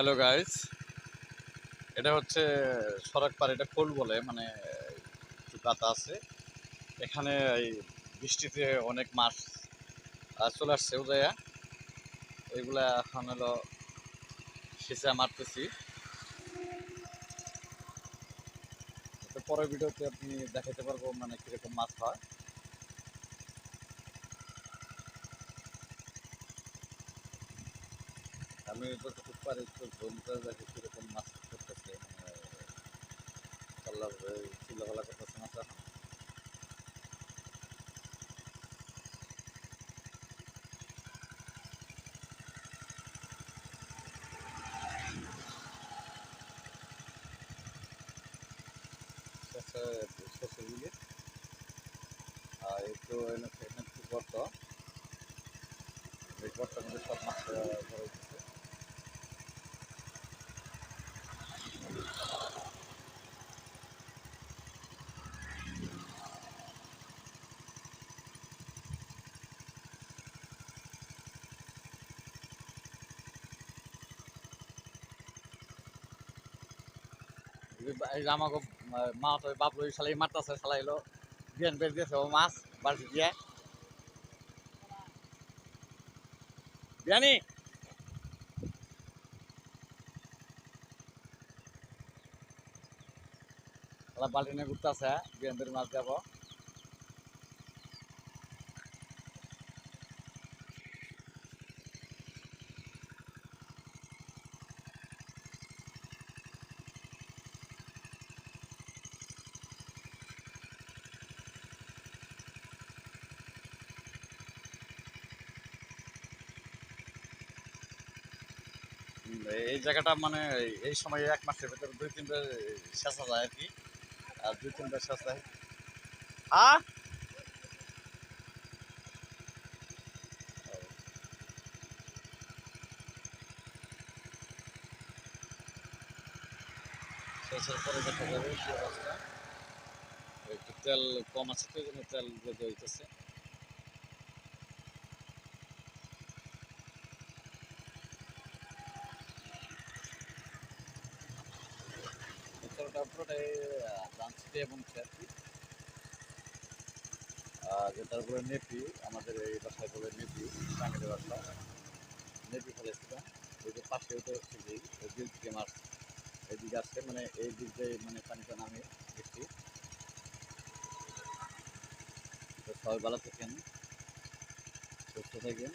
Hello guys, এটা হচ্ছে সড়ক পার, এটা খোল বলে, মানে একটু কাতা আছে এখানে। এই বৃষ্টিতে অনেক মাছ চলে আসছে উদয়া, এগুলা এখন হলো সিঁচা মারতেছি। তো পরের ভিডিওতে আপনি দেখাতে পারবো মানে কিরকম মাছ হয়। আমি যতটুকু পারি একটু জুম করে দেখি কিরকম মাছ করতেছে, মানে চিল্লাফালা করতেছে মাছ এখন। শেষের দিকে আর একটু এনে একটু গর্ত, এই গর্তের মধ্যে সব মাছ ধরে উঠেছে। এই যে আমাকে মা তো বাপ লই শালাই মারতাছে, শালাই হলো বিয়ান বের দিয়েছে ও মাছ বাড়ি দিয়ে বিয়ানি শালা বাল্টি নিয়ে ঘুরতেছে, বিয়ান বের মাছ যাবো। এই জায়গাটা মানে এই সময় এক মাসের ভিতরে দুই তিনবার সেচা যায় আর কি, আর দুই তিনবার সেচা হয়। হ্যাঁ, সেচের পরে দেখা যাবে কি অবস্থা। একটু তেল কম আছে তো, এই জন্য তেল বেঁধে হইতেছে। তেলটা পুরোটাই দানচিতে এবং আর কি, যেটার উপরে নেপি, আমাদের এই বাসায় বলে নেপি, টাঙ্গের বাসা নেপি ফেলেছিলাম। ওই যে পাশে ওটা হচ্ছে যে ওই দিক থেকে মাছ এদিকে আসছে, মানে এই দিক দিয়ে মানে পানিটা নামে বেশি। তো সবাই ভালো থাকেন, সুস্থ থাকেন।